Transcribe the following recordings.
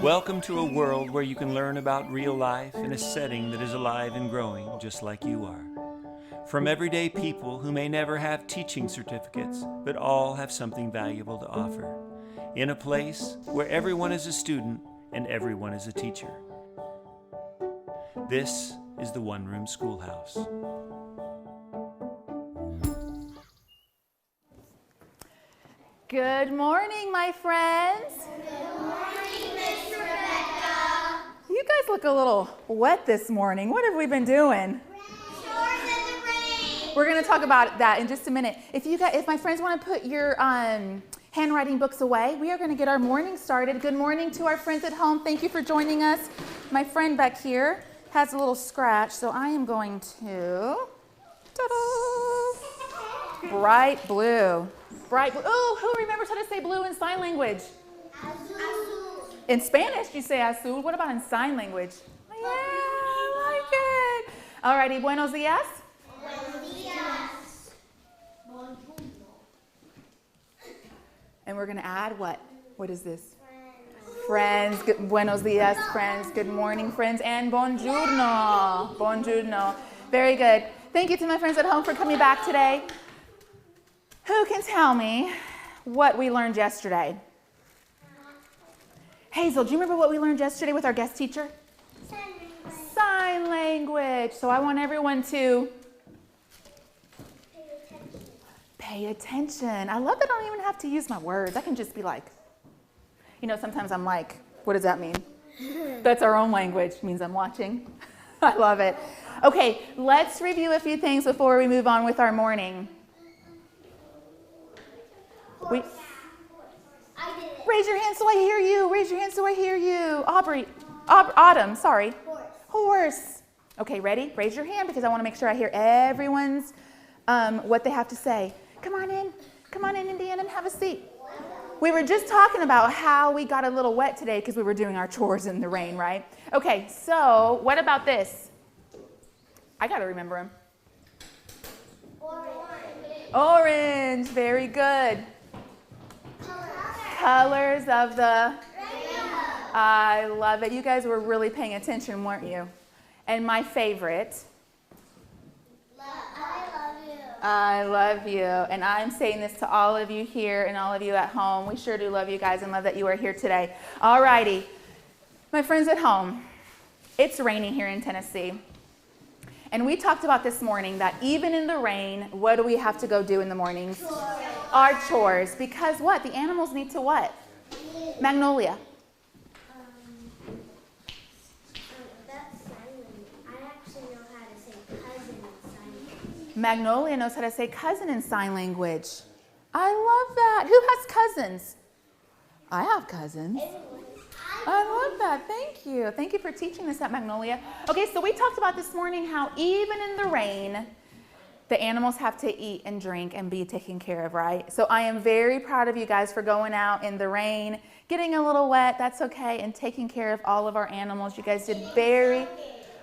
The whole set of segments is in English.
Welcome to a world where you can learn about real life in a setting that is alive and growing just like you are. From everyday people who may never have teaching certificates, but all have something valuable to offer. In a place where everyone is a student and everyone is a teacher. This is the One Room Schoolhouse. Good morning, my friends. Good morning, Miss Rebecca. You guys look a little wet this morning. What have we been doing? Chores in the rain. We're going to talk about that in just a minute. If my friends want to put your handwriting books away, we are going to get our morning started. Good morning to our friends at home. Thank you for joining us. My friend back here has a little scratch, so I am going to, ta-da, bright blue. Bright blue. Oh, who remembers how to say blue in sign language? Azul. In Spanish, you say azul. What about in sign language? Yeah, I like it. Alrighty, buenos dias. Buenos dias. Bonjour. And we're going to add what? What is this? Friends. Good, buenos dias, friends. Good morning, friends. And buongiorno. Buongiorno. Very good. Thank you to my friends at home for coming back today. Who can tell me what we learned yesterday? Hazel, do you remember what we learned yesterday with our guest teacher? Sign language. So I want everyone to pay attention. I love that I don't even have to use my words. I can just be like, sometimes I'm like, what does that mean? That's our own language. It means I'm watching. I love it. Okay, let's review a few things before we move on with our morning. I did it. Raise your hand so I hear you. Raise your hand so I hear you. Autumn, sorry. Horse. Okay, ready? Raise your hand because I want to make sure I hear everyone's what they have to say. Come on in. Come on in, Indiana, and have a seat. We were just talking about how we got a little wet today because we were doing our chores in the rain, right? Okay, so what about this? I got to remember them. Orange. Very good. Colors of the Rainbow. I love it. You guys were really paying attention, weren't you? And my favorite, I love you. I love you. And I'm saying this to all of you here and all of you at home. We sure do love you guys and love that you are here today. All righty. My friends at home, it's raining here in Tennessee. And we talked about this morning that even in the rain, what do we have to go do in the mornings? Chores. Our chores. Because what? The animals need to what? Magnolia. That's sign language. I actually know how to say cousin in sign language. Magnolia knows how to say cousin in sign language. I love that. Who has cousins? I have cousins. I love that. Thank you. Thank you for teaching us that, Magnolia. Okay, so we talked about this morning how even in the rain, the animals have to eat and drink and be taken care of, right? So I am very proud of you guys for going out in the rain, getting a little wet, that's okay, and taking care of all of our animals. You guys did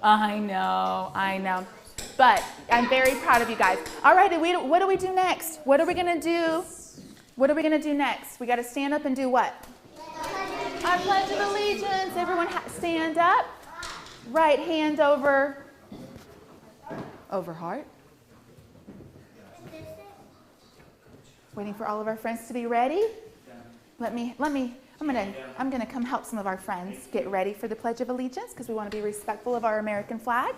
I know. But I'm very proud of you guys. All right, what do we do next? What are we going to do? What are we going to do next? We got to stand up and do what? Our Pledge of Allegiance. Everyone stand up. Right hand over heart. Waiting for all of our friends to be ready. I'm gonna come help some of our friends get ready for the Pledge of Allegiance because we want to be respectful of our American flag.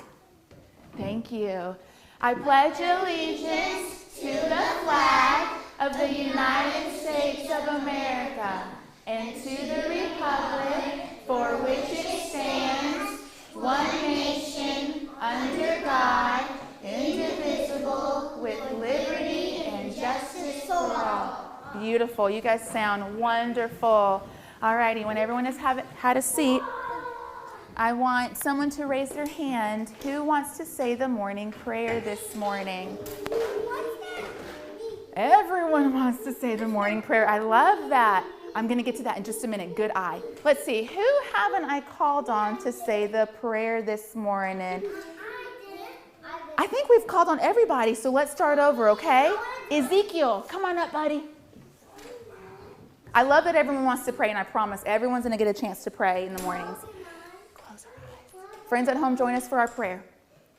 Thank you. I pledge allegiance to the flag of the United States of America and to the republic for which it stands, one nation, under God, indivisible, with liberty and justice for all. Beautiful. You guys sound wonderful. All righty. When everyone has had a seat, I want someone to raise their hand. Who wants to say the morning prayer this morning? Everyone wants to say the morning prayer. I love that. I'm going to get to that in just a minute. Good eye. Let's see. Who haven't I called on to say the prayer this morning? I think we've called on everybody, so let's start over, okay? Ezekiel, come on up, buddy. I love that everyone wants to pray, and I promise everyone's going to get a chance to pray in the mornings. Close our eyes. Friends at home, join us for our prayer.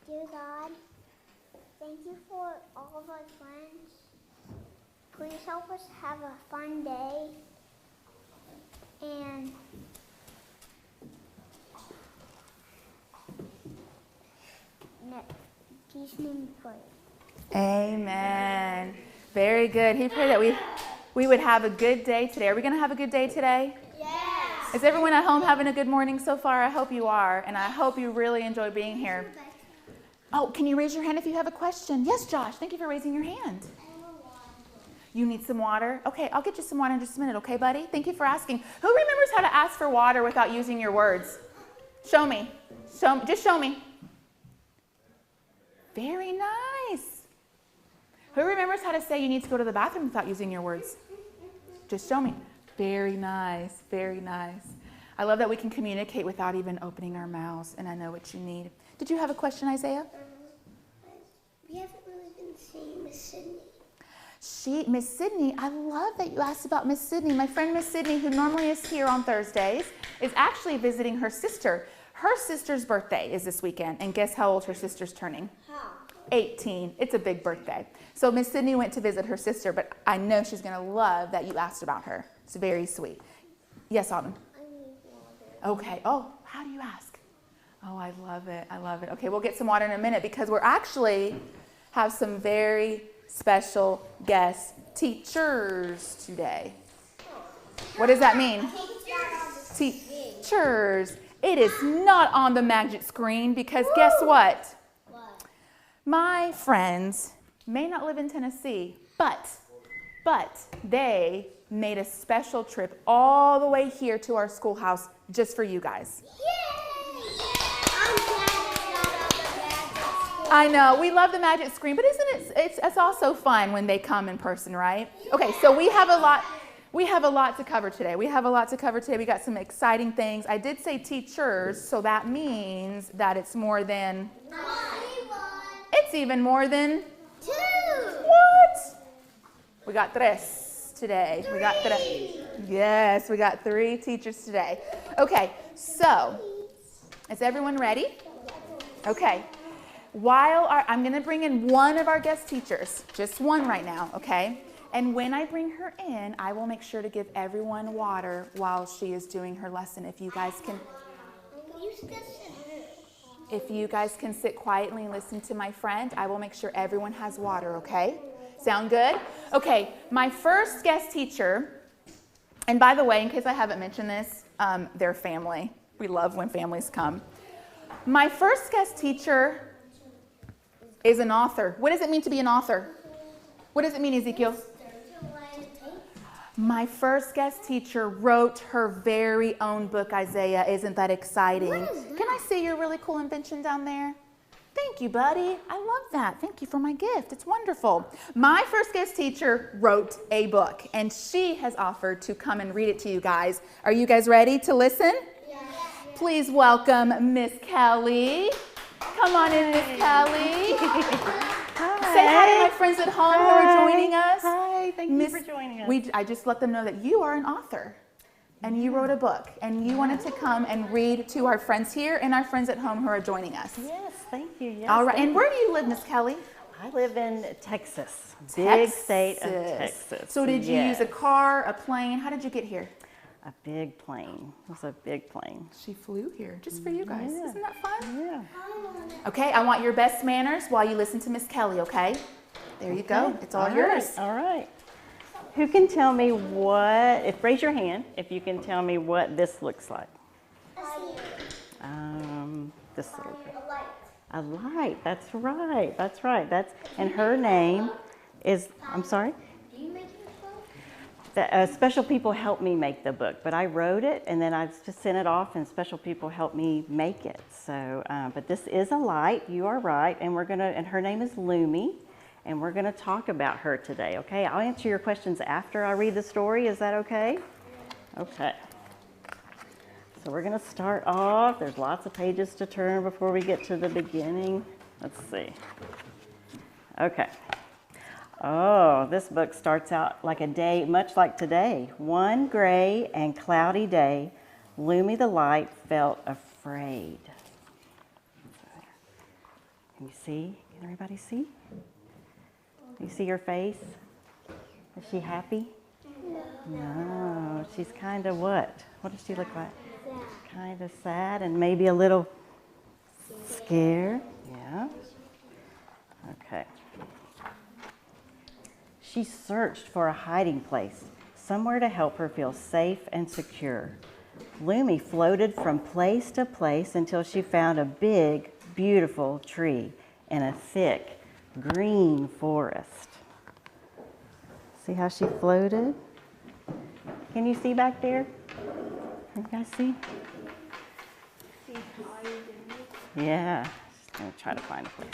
Dear God, thank you for all of our friends. Please help us have a fun day. And Jesus' name we pray. Amen. Very good. He prayed that we would have a good day today. Are we going to have a good day today? Yes. Is everyone at home having a good morning so far? I hope you are, and I hope you really enjoy being here. Oh, can you raise your hand if you have a question? Yes, Josh. Thank you for raising your hand. You need some water? Okay, I'll get you some water in just a minute, okay, buddy? Thank you for asking. Who remembers how to ask for water without using your words? Show me. Just show me. Very nice. Who remembers how to say you need to go to the bathroom without using your words? Just show me. Very nice. Very nice. I love that we can communicate without even opening our mouths, and I know what you need. Did you have a question, Isaiah? We haven't really been seeing Miss Sydney. Miss Sydney, I love that you asked about Miss Sydney. My friend Miss Sydney, who normally is here on Thursdays, is actually visiting her sister. Her sister's birthday is this weekend, and guess how old her sister's turning? How? 18. It's a big birthday. So Miss Sydney went to visit her sister, but I know she's going to love that you asked about her. It's very sweet. Yes, Autumn? I need water. Okay. Oh, how do you ask? Oh, I love it. I love it. Okay, we'll get some water in a minute because we're actually have some very special guest teachers today. What does that mean? Teachers. It is not on the magic screen because guess what? What? My friends may not live in Tennessee, but they made a special trip all the way here to our schoolhouse just for you guys. I know, we love the magic screen, but isn't it, it's also fun when they come in person, right? Okay, so we have a lot to cover today. We got some exciting things. I did say teachers, so that means that it's more than, it's even more than 2. What? We got tres today. We got tres. Yes, we got 3 teachers today. Okay, so is everyone ready? Okay. I'm going to bring in one of our guest teachers, just one right now, okay? And when I bring her in, I will make sure to give everyone water while she is doing her lesson. If you guys can sit quietly and listen to my friend, I will make sure everyone has water, okay? Sound good? Okay, my first guest teacher, and by the way, in case I haven't mentioned this, they're family. We love when families come. My first guest teacher is an author. What does it mean to be an author? What does it mean, Ezekiel? My first guest teacher wrote her very own book, Isaiah. Isn't that exciting? Can I see your really cool invention down there? Thank you, buddy. I love that. Thank you for my gift. It's wonderful. My first guest teacher wrote a book, and she has offered to come and read it to you guys. Are you guys ready to listen? Yes. Please welcome Miss Kelley. Come on in, Miss Kelley. Hi. Say hi to my friends at home who are joining us. Hi, thank you for joining us. I just let them know that you are an author and you wrote a book and you wanted to come and read to our friends here and our friends at home who are joining us. Yes, thank you. Yes, All right, and where do you live, Miss Kelley? I live in Texas, big state of Texas. So did you use a car, a plane? How did you get here? A big plane. It was a big plane. She flew here just for you guys. Yeah. Isn't that fun? Yeah. Okay, I want your best manners while you listen to Miss Kelley, okay? There you go. It's all yours. All right. Who can tell me raise your hand if you can tell me what this looks like. This little bit. A light. That's right. That's right. And her name is, I'm sorry? Do you make your book? Special people helped me make the book, but I wrote it and then I just sent it off and special people helped me make it. So, but this is a light, you are right, and and her name is Lumi, and we're gonna talk about her today, okay? I'll answer your questions after I read the story, is that okay? Okay. So we're gonna start off, there's lots of pages to turn before we get to the beginning. Let's see. Okay. Oh, this book starts out like a day, much like today. One gray and cloudy day, Lumi the Light felt afraid. Can you see? Can everybody see? You see her face? Is she happy? No, she's kind of what? What does she look like? Kind of sad and maybe a little scared. Yeah. Okay. She searched for a hiding place, somewhere to help her feel safe and secure. Lumi floated from place to place until she found a big, beautiful tree in a thick, green forest. See how she floated? Can you see back there? Can you guys see? Yeah, she's gonna try to find a place.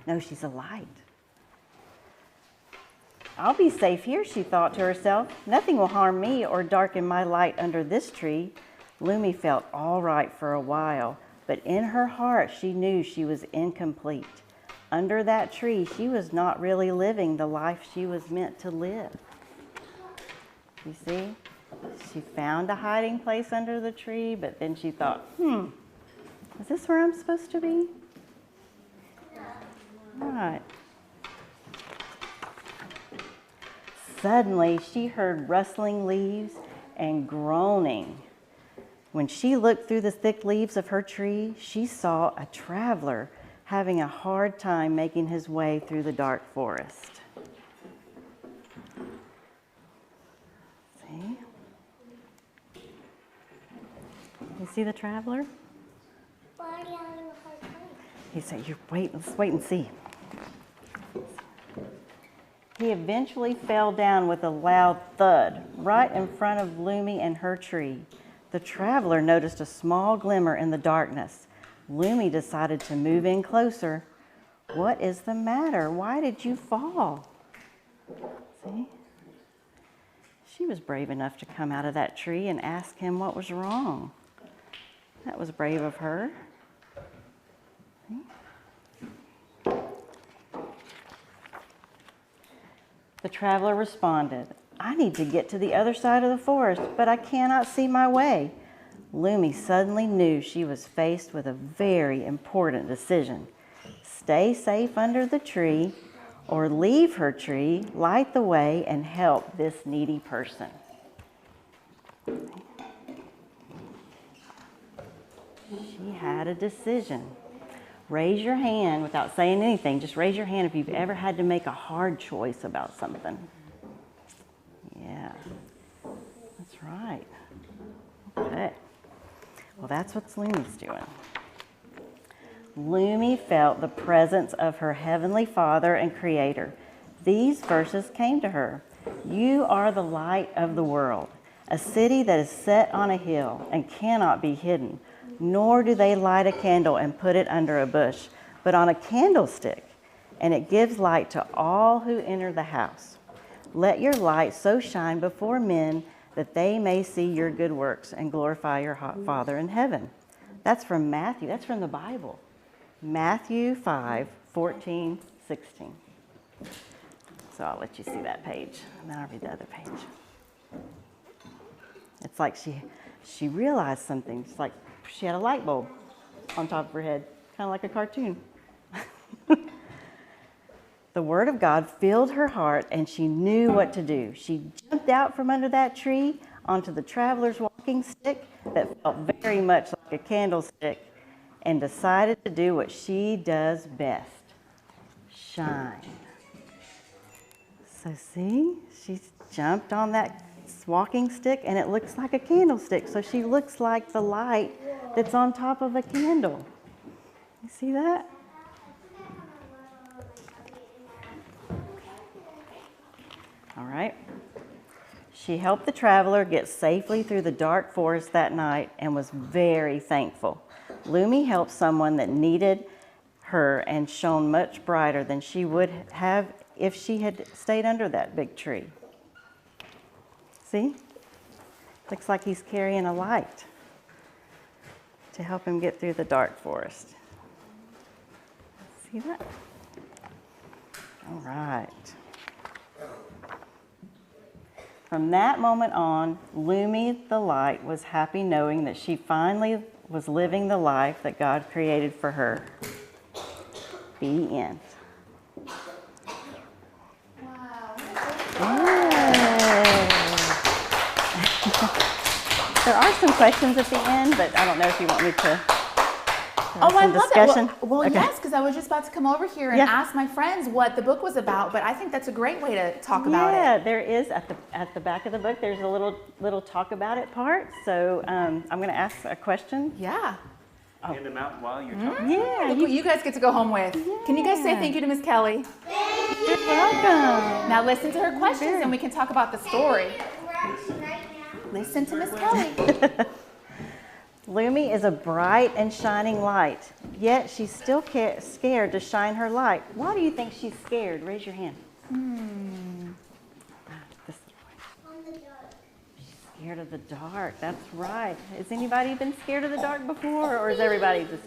No, she's a light. I'll be safe here, she thought to herself. Nothing will harm me or darken my light under this tree. Lumi felt all right for a while, but in her heart she knew she was incomplete. Under that tree, she was not really living the life she was meant to live. You see? She found a hiding place under the tree, but then she thought, is this where I'm supposed to be? All right. Suddenly, she heard rustling leaves and groaning. When she looked through the thick leaves of her tree, she saw a traveler having a hard time making his way through the dark forest. See? You see the traveler? Why are you having a hard time? He said, let's wait and see. He eventually fell down with a loud thud right in front of Lumi and her tree. The traveler noticed a small glimmer in the darkness. Lumi decided to move in closer. What is the matter? Why did you fall? See? She was brave enough to come out of that tree and ask him what was wrong. That was brave of her. See? The traveler responded, I need to get to the other side of the forest, but I cannot see my way. Lumi suddenly knew she was faced with a very important decision. Stay safe under the tree or leave her tree, light the way, and help this needy person. She had a decision. Raise your hand without saying anything. Just raise your hand if you've ever had to make a hard choice about something. Yeah, that's right. Okay. Well, that's what Lumi's doing. Lumi felt the presence of her Heavenly Father and Creator. These verses came to her. You are the light of the world, a city that is set on a hill and cannot be hidden, nor do they light a candle and put it under a bush, but on a candlestick, and it gives light to all who enter the house. Let your light so shine before men that they may see your good works and glorify your Father in heaven. That's from Matthew. That's from the Bible. Matthew 5:14, 16. So I'll let you see that page, and then I'll read the other page. It's like she realized something. It's like she had a light bulb on top of her head, kind of like a cartoon. The Word of God filled her heart, and she knew what to do. She jumped out from under that tree onto the traveler's walking stick that felt very much like a candlestick, and decided to do what she does best, shine. So see, she's jumped on that walking stick, and it looks like a candlestick. So she looks like the light that's on top of a candle. You see that? All right. She helped the traveler get safely through the dark forest that night and was very thankful. Lumi helped someone that needed her and shone much brighter than she would have if she had stayed under that big tree. See? Looks like he's carrying a light to help him get through the dark forest. See that? All right. From that moment on, Lumi the Light was happy knowing that she finally was living the life that God created for her. The end. Wow. There are some questions at the end, but I don't know if you want me to. Oh, I love discussion? that. Well, Okay. yes, because I was just about to come over here and Yeah. ask my friends what the book was about, but I think that's a great way to talk about Yeah, it. there is at the back of the book. There's a little talk about it part. So I'm going to ask a question. Yeah. Hand them out while you're talking. Yeah, Look what you guys get to go home with. Can you guys say thank you to Miss Kelley? you're welcome. Now listen to her questions and we can talk about the story. Listen to Miss Kelley. Lumi is a bright and shining light, yet she's still scared to shine her light. Why do you think she's scared? Raise your hand. This way. She's scared of the dark. That's right. Has anybody been scared of the dark before, or is everybody just?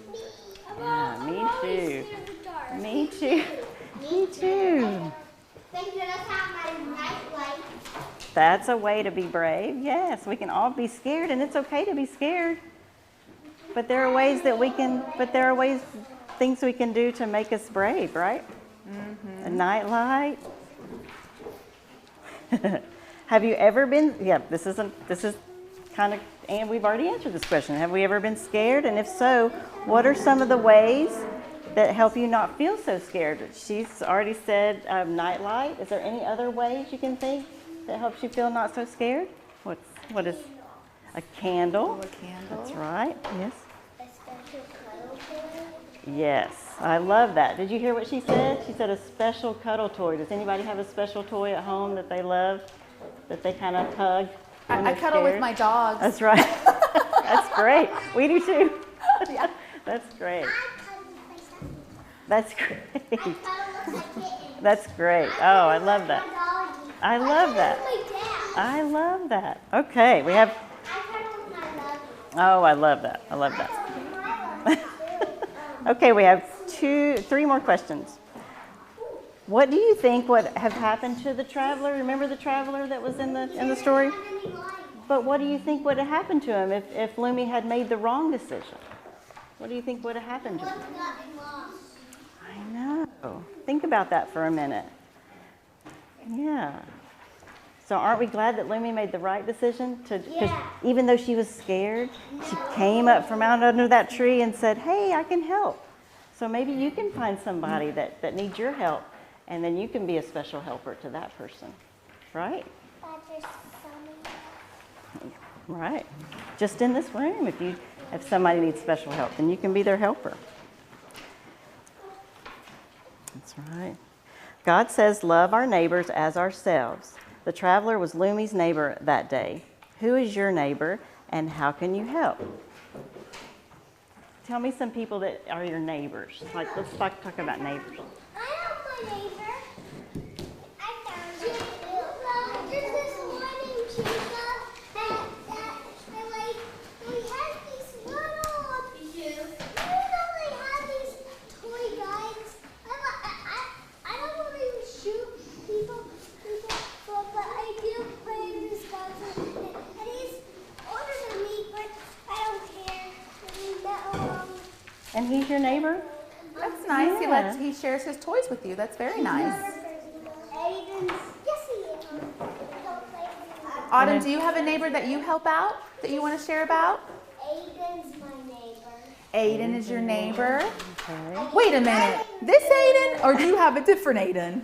Yeah, me too. Me too. Me too. That's a way to be brave. Yes, we can all be scared, and it's okay to be scared. But there are ways that we can. But there are ways, things we can do to make us brave, right? A night light. Have you ever been? Yeah, this is kind of. And we've already answered this question. Have we ever been scared? And if so, what are some of the ways that help you not feel so scared? She's already said night light. Is there any other ways you can think that helps you feel not so scared? What is a candle? A candle. That's right. Yes. Yes, I love that. Did you hear what she said? She said a special cuddle toy. Does anybody have a special toy at home that they love, that they kind of hug? I cuddle with my dogs. That's right. That's great. We do too. Yeah. That's great. That's great. That's great. Oh, I love that. I love that. I love that. Okay, we have. Oh, I love that. I love that. Okay, we have three more questions. What do you think would have happened to the traveler? Remember the traveler that was in the story? But what do you think would have happened to him if Lumi had made the wrong decision? What do you think would have happened to him? I know. Think about that for a minute. Yeah. So aren't we glad that Lumi made the right decision? Because even though she was scared, she came up from out under that tree and said, hey, I can help. So maybe you can find somebody that needs your help, and then you can be a special helper to that person, right? Right. Just in this room, if somebody needs special help, then you can be their helper. That's right. God says, love our neighbors as ourselves. The traveler was Lumi's neighbor that day. Who is your neighbor, and how can you help? Tell me some people that are your neighbors. Let's talk about neighbors. I know my neighbor. I found you. There's this one in Chica that we have these little. They have these toy guys. I don't really shoot people, but I do play in this concert. And he's older than me, but I don't care. And he's your neighbor? That's nice. Yeah. He shares his toys with you. That's very nice. Autumn, do you have a neighbor that you help out that you want to share about? Aiden's my neighbor. Aiden is your neighbor. Okay. Wait a minute. This Aiden, or do you have a different Aiden?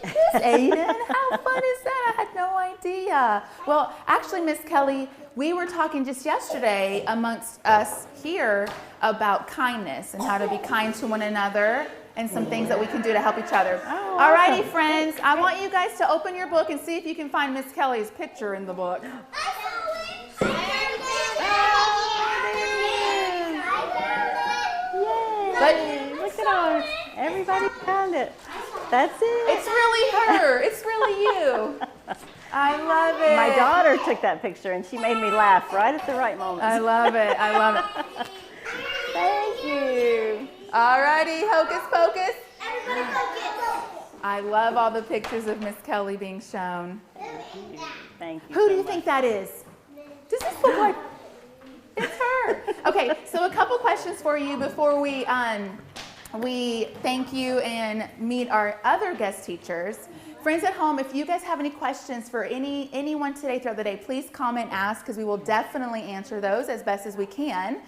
This Aiden? How fun is that? I had no idea. Well, actually, Miss Kelley, we were talking just yesterday amongst us here about kindness and how to be kind to one another and some things that we can do to help each other. Oh, Alrighty, awesome. friends, I want you guys to open your book and see if you can find Miss Kelley's picture in the book. Yay! Look at ours. Everybody found it. That's it. It's really her. It's really you. I love it. My daughter took that picture and she made me laugh right at the right moment. I love it. I love it. Thank you. Alrighty, hocus pocus. Everybody focus. I love all the pictures of Miss Kelley being shown. Thank you. Who do you think that is? Does this look like? It's her. Okay, so a couple questions for you before we thank you and meet our other guest teachers. Friends at home, if you guys have any questions for anyone today throughout the day, please comment, ask, because we will definitely answer those as best as we can.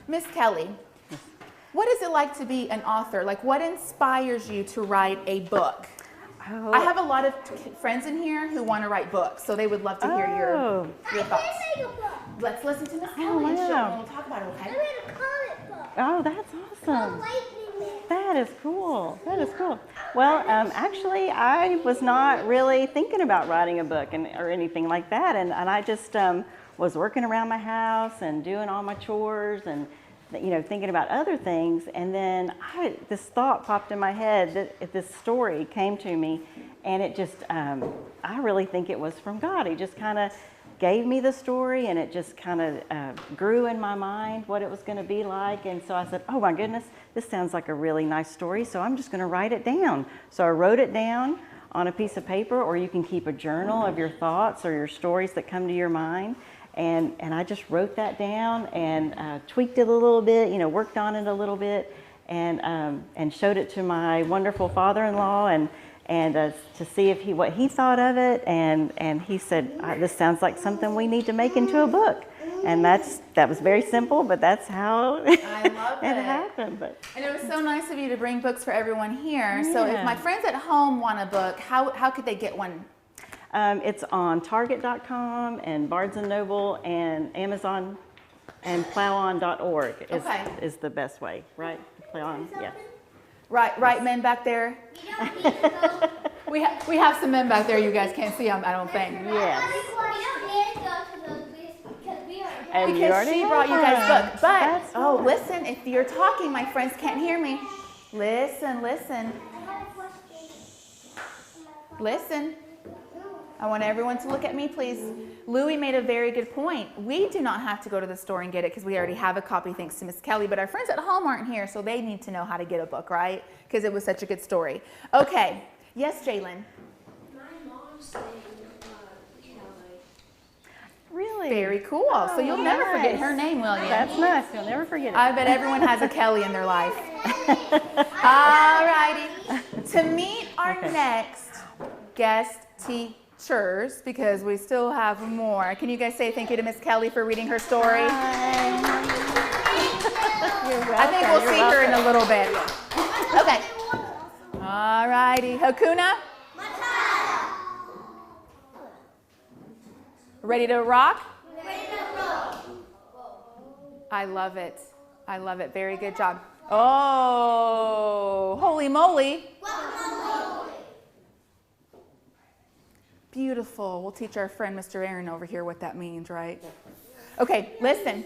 Miss Kelley, what is it like to be an author? Like, what inspires you to write a book? Oh. I have a lot of friends in here who want to write books, so they would love to hear your thoughts. Let's listen to Miss Kelley and we'll talk about it, okay? I read a comic book. Oh, that's awesome. Lightning Man. That is cool. That is cool. Well, actually, I was not really thinking about writing a book or anything like that, and I just was working around my house and doing all my chores and thinking about other things, and then this thought popped in my head that this story came to me, and it just I really think it was from God. He just kind of gave me the story, and it just kind of grew in my mind what it was going to be like. And so I said, oh my goodness, this sounds like a really nice story, so I'm just going to write it down. So I wrote it down on a piece of paper, or you can keep a journal of your thoughts or your stories that come to your mind. And I just wrote that down and tweaked it a little bit, worked on it a little bit, and showed it to my wonderful father-in-law and to see what he thought of it. And he said, this sounds like something we need to make into a book. And that was very simple, but that's how it happened. But and it was so nice of you to bring books for everyone here. Yeah. So if my friends at home want a book, how could they get one? It's on Target.com and Barnes & Noble and Amazon and plowon.org is the best way, right? Plowon, yeah. Right, men back there. We have some men back there. You guys can't see them, I don't think. Yes. Because she brought you guys books. But listen, if you're talking, my friends can't hear me. Listen. Listen. I want everyone to look at me, please. Louie made a very good point. We do not have to go to the store and get it because we already have a copy thanks to Miss Kelley, but our friends at home aren't here, so they need to know how to get a book, right? Because it was such a good story. Okay. Yes, Jalen? My mom stayed with Kelley. Really? Very cool. So you'll never forget her name, will you? That's nice. You'll never forget it. I bet everyone has a Kelley in their life. All righty. To meet our next guest teachers, because we still have more. Can you guys say thank you to Miss Kelley for reading her story? I think we'll see her in a little bit. Okay. All righty. Hakuna? Ready to rock? Ready to roll. I love it. Very good job. Oh, holy moly. Beautiful. We'll teach our friend Mr. Aaron over here what that means, right? Okay, listen.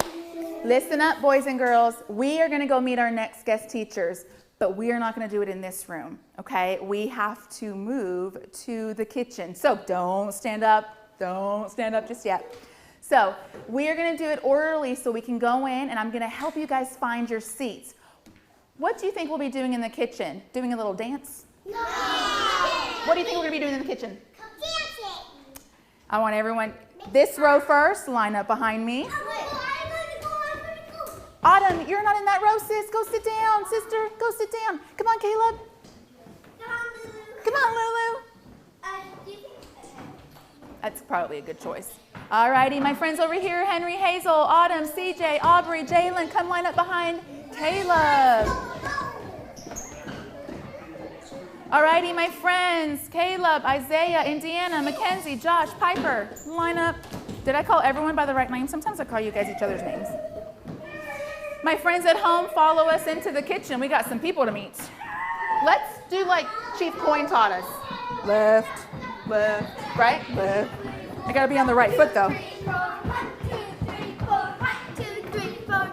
Listen up, boys and girls. We are going to go meet our next guest teachers, but we are not going to do it in this room, okay? We have to move to the kitchen. So don't stand up. Don't stand up just yet. So we are going to do it orderly so we can go in, and I'm going to help you guys find your seats. What do you think we'll be doing in the kitchen? Doing a little dance? No. What do you think we're going to be doing in the kitchen? Dancing. I want everyone, this row first, line up behind me. I'm going to go. Autumn, you're not in that row, sis. Go sit down, sister. Go sit down. Come on, Caleb. Come on, Lulu. That's probably a good choice. All righty, my friends over here, Henry, Hazel, Autumn, CJ, Aubrey, Jalen, come line up behind Caleb. All righty, my friends, Caleb, Isaiah, Indiana, Mackenzie, Josh, Piper, line up. Did I call everyone by the right name? Sometimes I call you guys each other's names. My friends at home, follow us into the kitchen. We got some people to meet. Let's do like Chief Coyne taught us. Left, right, left. I gotta be on the right foot though. 1, 2, 3, 4. 1, 2, 3, 4.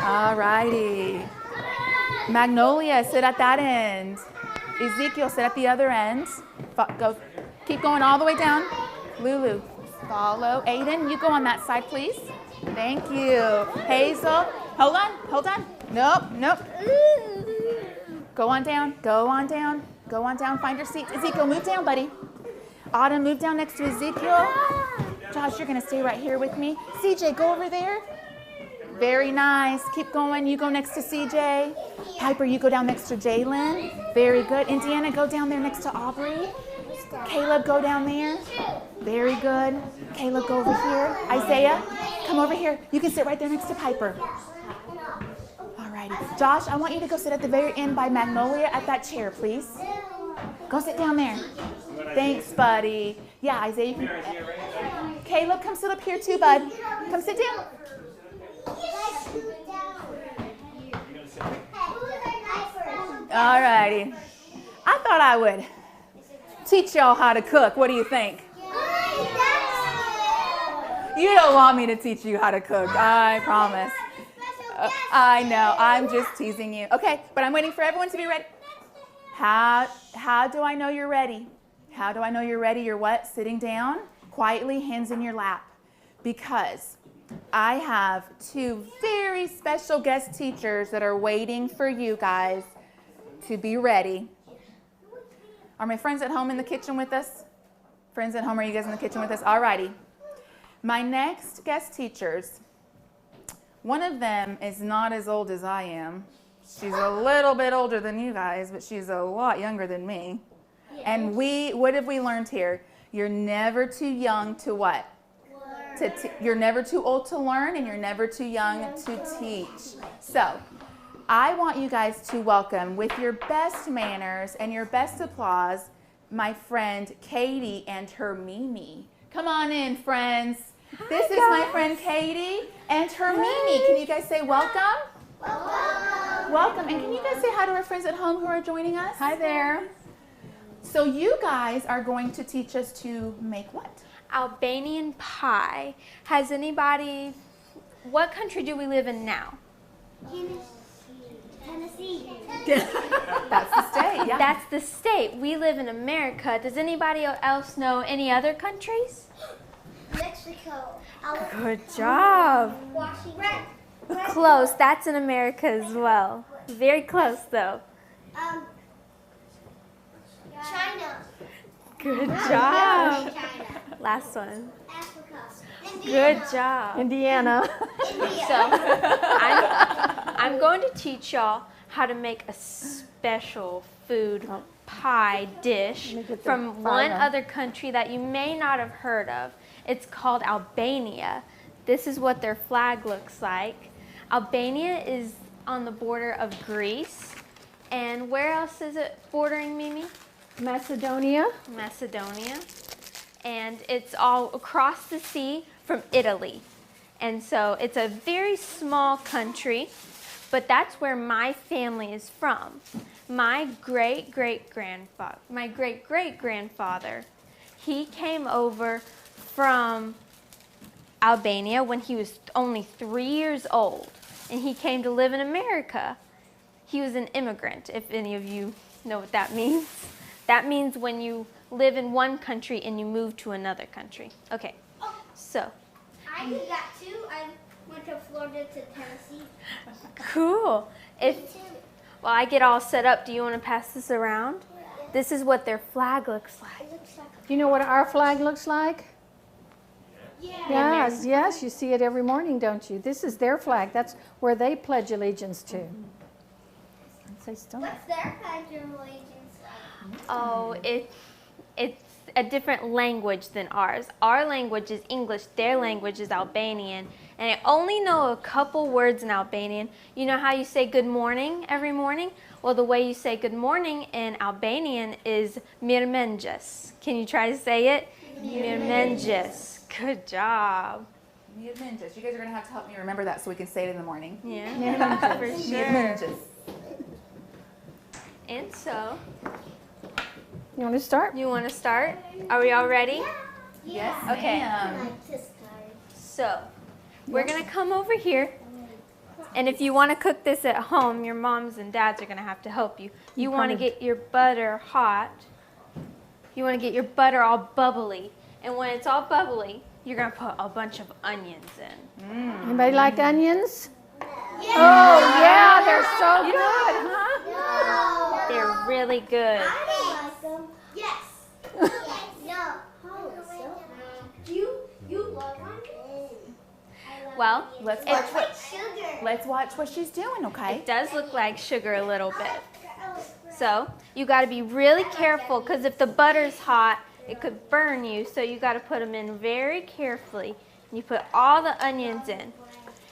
All righty. Magnolia, sit at that end. Ezekiel, sit at the other end. Go. Keep going all the way down. Lulu, follow. Aiden, you go on that side, please. Thank you. Hazel, hold on. Nope. Go on down. Go on down, find your seat. Ezekiel, move down, buddy. Autumn, move down next to Ezekiel. Josh, you're going to stay right here with me. CJ, go over there. Very nice. Keep going. You go next to CJ. Piper, you go down next to Jalen. Very good. Indiana, go down there next to Aubrey. Caleb, go down there. Very good. Caleb, go over here. Isaiah, come over here. You can sit right there next to Piper. All righty. Josh, I want you to go sit at the very end by Magnolia at that chair, please. Go sit down there. Thanks, buddy. Yeah, Isaiah, you can. Caleb, come sit up here too, bud. Come sit down. All righty. I thought I would teach y'all how to cook. What do you think? You don't want me to teach you how to cook, I promise. I know, I'm just teasing you. Okay, but I'm waiting for everyone to be ready. How do I know you're ready? How do I know you're ready? You're what? Sitting down, quietly, hands in your lap. Because I have two very special guest teachers that are waiting for you guys to be ready. Are my friends at home in the kitchen with us? Friends at home, are you guys in the kitchen with us? All righty. My next guest teachers, one of them is not as old as I am. She's a little bit older than you guys, but she's a lot younger than me. And what have we learned here? You're never too young to what? You're never too old to learn, and you're never too young to teach. So I want you guys to welcome, with your best manners and your best applause, my friend Kadie and her Mimi. Come on in, friends. This is my friend Kadie and her Mimi. Can you guys say welcome? Welcome. Welcome. And can you guys say hi to our friends at home who are joining us? Hi there. So you guys are going to teach us to make what? Albanian pie. Has anybody, what country do we live in now? Tennessee. That's the state, yeah. That's the state. We live in America. Does anybody else know any other countries? Mexico. Good job. Washington. Close. That's in America as well. Very close though. China. Good job. China. Last one. Africa. Good job. Indiana. So I'm going to teach y'all how to make a special food pie dish from one other country that you may not have heard of. It's called Albania. This is what their flag looks like. Albania is on the border of Greece. And where else is it bordering, Mimi? Macedonia. Macedonia. And it's all across the sea from Italy. And so it's a very small country, but that's where my family is from. My great-great-grandfather, he came over from Albania when he was only 3 years old, and he came to live in America. He was an immigrant, if any of you know what that means. That means when you live in one country and you move to another country. Okay, so. I did that too. I went to Florida to Tennessee. Cool. Well, I get all set up. Do you want to pass this around? This is what their flag looks like. Do you know what our flag looks like? Yeah. Yes, you see it every morning, don't you? This is their flag. That's where they pledge allegiance to. What's their pledge of allegiance like? Oh, it's a different language than ours. Our language is English, their language is Albanian. And I only know a couple words in Albanian. You know how you say good morning every morning? Well, the way you say good morning in Albanian is mirëmëngjes. Can you try to say it? Mirëmëngjes. Good job. Mirëmëngjes. You guys are going to have to help me remember that so we can say it in the morning. Yeah, for sure. Mirëmëngjes. And so, You want to start? you want to start? Are we all ready? Yes, Okay. ma'am. So, we're going to come over here. And if you want to cook this at home, your moms and dads are going to have to help you. You want to get your butter hot. You want to get your butter all bubbly. And when it's all bubbly, you're going to put a bunch of onions in. Anybody like onions? Oh, yeah, they're so good, huh? They're really good. Well, Let's it, watch what she's doing, okay? it does look like sugar a little bit. So you got to be really careful because if the butter's hot, it could burn you. So you got to put them in very carefully. And you put all the onions in.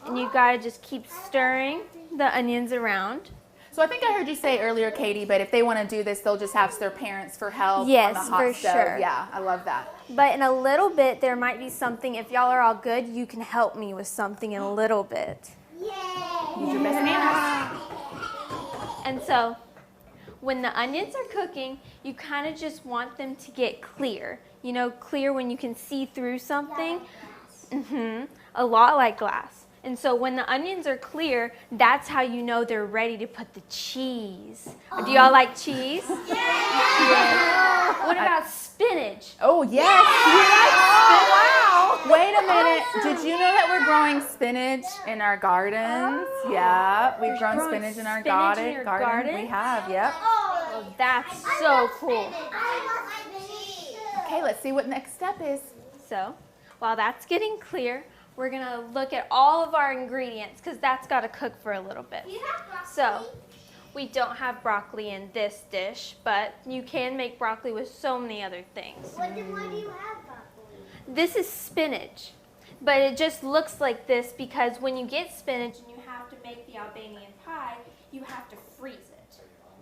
And you got to just keep stirring the onions around. So I think I heard you say earlier, Kadie, but if they want to do this, they'll just ask their parents for help Yes, on the hot for stove. sure. Yeah, I love that. But in a little bit, there might be something. If y'all are all good, you can help me with something in a little bit. Use your best manners. And so when the onions are cooking, you kind of just want them to get clear. You know, clear when you can see through something. A lot like glass. And so when the onions are clear, that's how you know they're ready to put the cheese. Do y'all like cheese? Yeah. What about spinach? Oh, yes. You like spinach? Wow. Wait a minute. Did you know that we're growing spinach in our gardens? Yeah, we've grown spinach in our garden. We have, yep. Oh, that's so cool. Okay, let's see what next step is. So while that's getting clear, we're going to look at all of our ingredients because that's got to cook for a little bit. So we don't have broccoli in this dish, but you can make broccoli with so many other things. Why do you have broccoli? This is spinach, but it just looks like this because when you get spinach and you have to make the Albanian pie, you have to freeze it.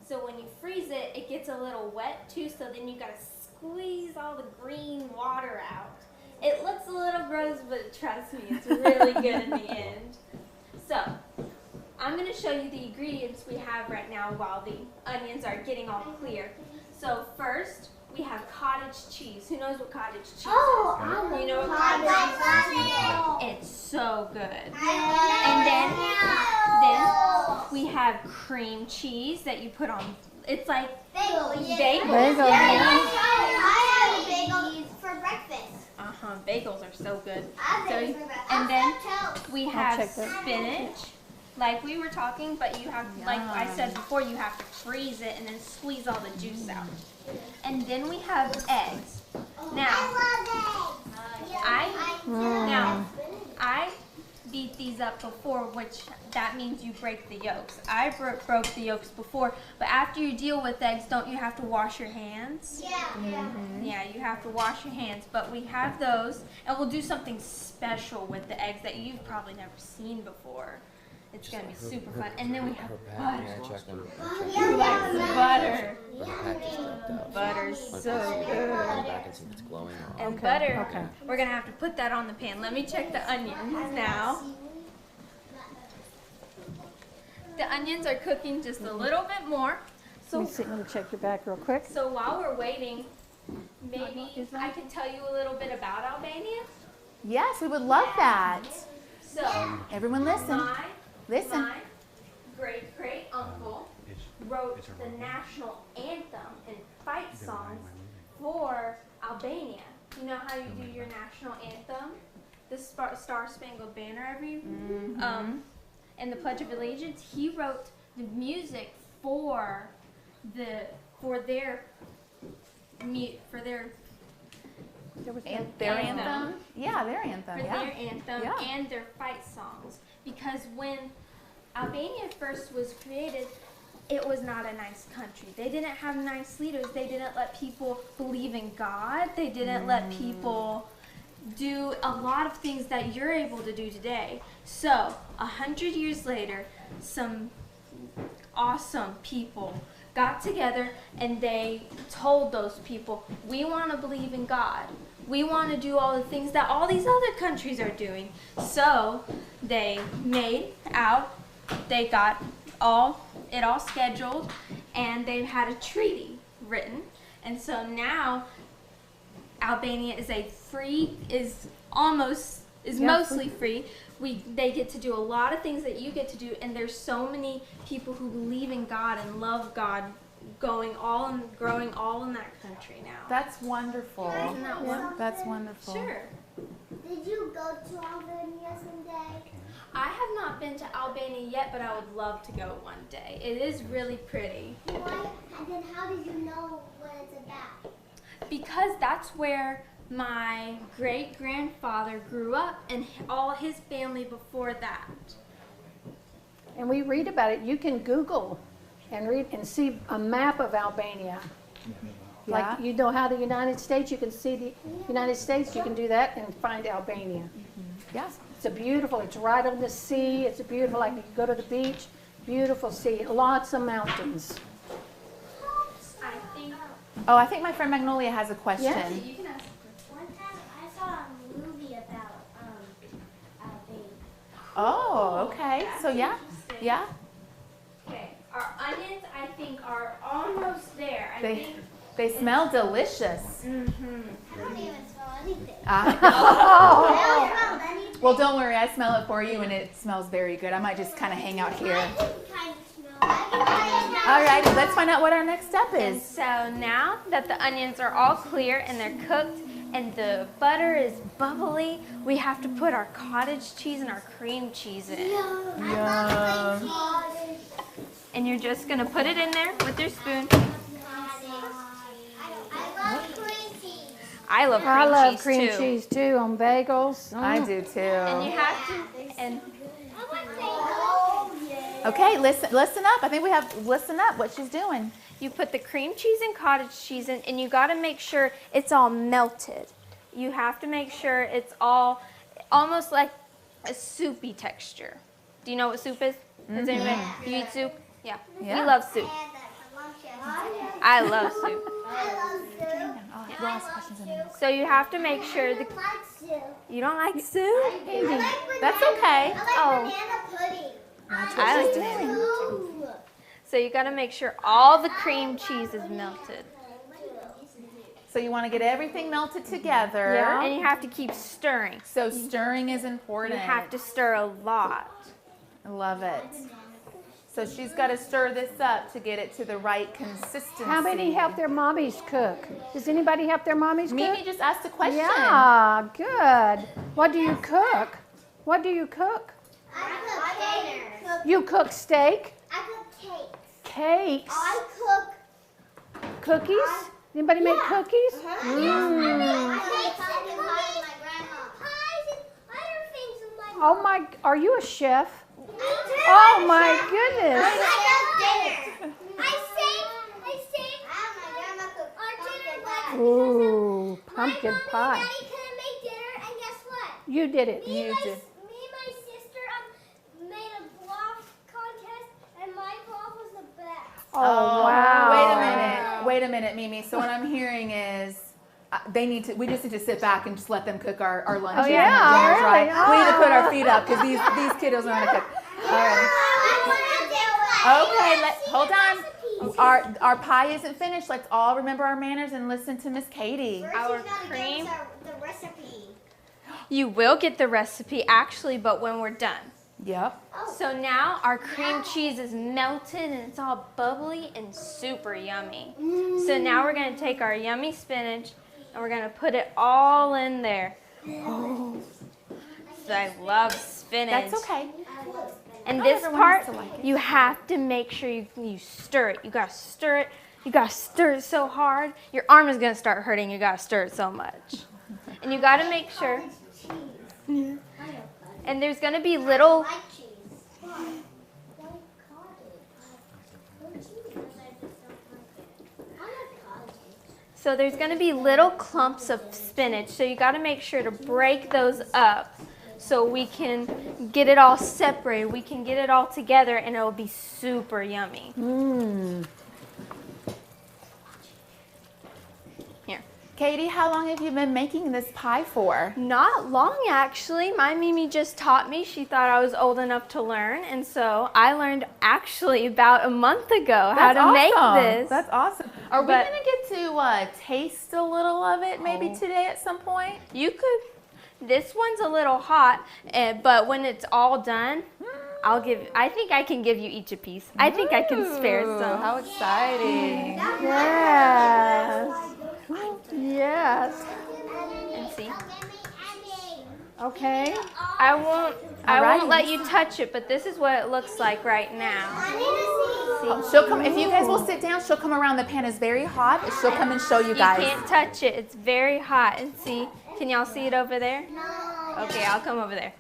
So when you freeze it, it gets a little wet too, so then you got to squeeze all the green water out. It looks a little gross, but trust me, it's really good in the end. So, I'm going to show you the ingredients we have right now while the onions are getting all clear. So first, we have cottage cheese. Who knows what cottage cheese is? You know what cottage cheese is? It's so good. And then we have cream cheese that you put on. It's like bagels. Bagels. I had a bagel for breakfast. Bagels are so good. And then we have check that. spinach, like we were talking, but you have, like I said before, you have to freeze it and then squeeze all the juice out. And then we have eggs. Now, I beat these up before, which that means you break the yolks. I broke the yolks before, but after you deal with eggs, don't you have to wash your hands? Yeah, you have to wash your hands, but we have those, and we'll do something special with the eggs that you've probably never seen before. It's going to be super fun. And then we have butter. Who likes butter? Butter's so good. And butter, we're going to have to put that on the pan. Let me check the onions now. The onions are cooking just a little bit more. Let me check your back real quick. So while we're waiting, maybe I can tell you a little bit about Albania. Yes, we would love that. So Everyone listen. Listen. My great-great-uncle wrote the national anthem and fight songs for Albania. You know how you do your national anthem? The Star-Spangled Banner every and the Pledge of Allegiance. He wrote the music for their anthem. Yeah, their anthem. Their anthem and their fight songs. Because when Albania first was created, it was not a nice country. They didn't have nice leaders. They didn't let people believe in God. They didn't let people do a lot of things that you're able to do today. So, 100 years later, some awesome people got together and they told those people, we want to believe in God. We want to do all the things that all these other countries are doing. So they got it all scheduled, and they had a treaty written. And so now Albania is mostly free. They get to do a lot of things that you get to do, and there's so many people who believe in God and love God growing all in that country now. That's wonderful. Isn't that wonderful? That's wonderful. Sure. Did you go to Albania someday? I have not been to Albania yet, but I would love to go one day. It is really pretty. Why? And then how did you know what it's about? Because that's where my great-grandfather grew up and all his family before that. And we read about it. You can Google and read and see a map of Albania. Like, you know how the United States, you can see the United States, you can do that and find Albania. Yeah. It's beautiful, it's right on the sea, it's beautiful, like you go to the beach, beautiful sea, lots of mountains. Oh, I think my friend Magnolia has a question. Yeah. One time I saw a movie about Albania. Oh, okay. So yeah. Okay, our onions, I think, are almost there. They smell delicious. I don't even smell anything. Ah. I don't smell anything. Well, don't worry. I smell it for you, and it smells very good. I might just kind of hang out here. I can kind of smell it. All right, let's find out what our next step And is. so now that the onions are all clear and they're cooked and the butter is bubbly, we have to put our cottage cheese and our cream cheese in. Yum. And you're just gonna put it in there with your spoon. I love cream cheese too. On bagels. I do too. And you have to, and Okay, listen up. I think we have listen up what she's doing. you put the cream cheese and cottage cheese in, and you gotta make sure it's all melted. You have to make sure it's all almost like a soupy texture. Do you know what soup is? Does anybody, you eat soup? Yeah. Yeah. We love soup. I love soup. Oh, we'll ask questions in a minute. So you have to make sure you don't like soup? That's okay. Banana pudding. I like banana. So you gotta make sure all the cream cheese is melted. So you want to get everything melted together. And you have to keep stirring. So stirring is You important. have to stir a lot. I love it. So she's got to stir this up to get it to the right consistency. How many help their mommies cook? Does anybody help their mommies cook? Mimi just asked a question. Yeah, good. What do you cook? What do you cook? I cook You cook steak, I cook cakes. cakes, I cook cookies? Anybody make cookies? cakes and cookies, pies and other things in my Oh my, are you a chef? Oh Oh my goodness. I cook dinner. I sing. My grandma cooked our dinner. Ooh, pumpkin My pie. mommy and daddy couldn't make dinner, and guess what? You did it. You did. Me and my sister made a block contest, and my block was the best. Oh, wow. Wait a minute, Mimi. So what I'm hearing is we just need to sit back and just let them cook our lunch. Oh, yeah, dinners, right? really? We need to put our feet up because these kiddos know how to cook. All right. Okay, hold on. Our pie isn't finished. Let's all remember our manners and listen to Miss Kadie. Our cream. The recipe. You will get the recipe actually, but when we're done. Yep. So now our cream cheese is melted and it's all bubbly and super yummy. So now we're gonna take our yummy spinach and we're gonna put it all in there. Oh, so I love spinach. That's okay. And Not this everyone part, has to like it. you have to make sure you stir it. You gotta stir it. You gotta stir it so hard, your arm is gonna start hurting. You gotta stir it so much. And you gotta make sure. And there's gonna be little. I like cheese. So there's gonna be little clumps of spinach. So you gotta make sure to break those up so we can get it all separated. We can get it all together and it'll be super yummy. Here. Kadie, how long have you been making this pie for? Not long actually. My Mimi just taught me. She thought I was old enough to learn, and so I learned actually about a month ago how to make this. That's awesome. Are we But- gonna get to taste a little of it maybe today at some point? You could. This one's a little hot, but when it's all done, I think I can give you each a piece. I think I can spare Ooh, some. How exciting. Yes. Yes. And see. Okay. I won't Alrighty. let you touch it, but this is what it looks like right now. I need to see. She'll come, if you guys will sit down, she'll come around. The pan is very hot, and she'll come and show you guys. You can't touch it. It's very hot. And see, can y'all see it over there? No. Okay, I'll come over there.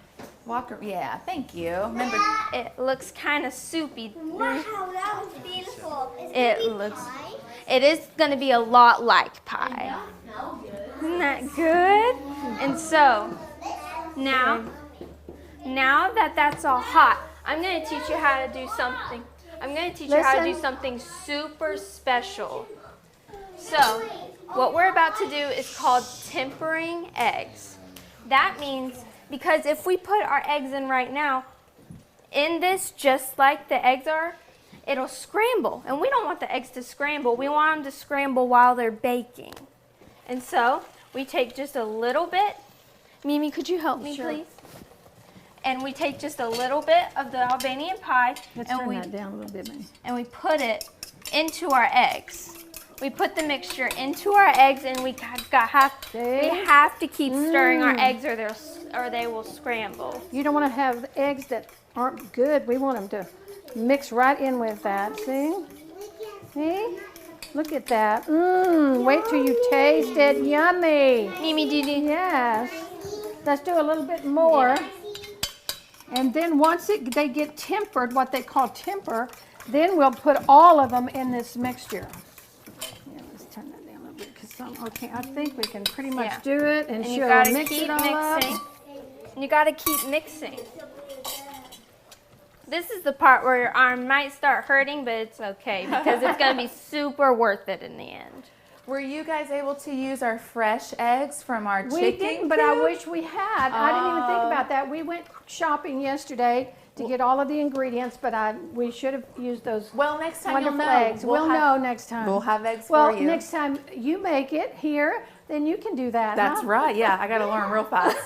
Walk her, yeah, thank you. Remember, It looks kind of soupy. Wow, that was beautiful. It is going to be a lot like pie. Isn't that good? And so, now that that's all hot, I'm going to teach you how to do something. I'm going to teach you how to do something super special. So, what we're about to do is called tempering eggs. That means, because if we put our eggs in right now, in this, just like the eggs are, it'll scramble. And we don't want the eggs to scramble. We want them to scramble while they're baking. And so, we take just a little bit. Mimi, could you help me, please? And we take just a little bit of the Albanian pie. Let's and turn we that down a little bit, maybe. and we put it into our eggs. We put the mixture into our eggs, and we have to keep stirring our eggs, or they will scramble. You don't want to have eggs that aren't good. We want them to mix right in with that. See? See? Look at that. Wait till you taste it. Yummy. Mimi, Didi. Yes. Let's do a little bit more. And then once they get tempered, what they call temper, then we'll put all of them in this mixture. Yeah, let's turn that down a little bit. Okay, I think we can pretty much do it. And you she'll gotta mix keep it all mixing. up. And you gotta keep mixing. This is the part where your arm might start hurting, but it's okay because it's gonna be super worth it in the end. were you guys able to use our fresh eggs from our chicken? We didn't, but I coop? wish we had. I didn't even think about that. We went shopping yesterday to get all of the ingredients, but we should have used those Well, next time you'll wonderful know. eggs. We'll know next time. We'll have eggs Well, for you. next time you make it here, then you can do that. That's huh? right. Yeah, I got to learn real fast.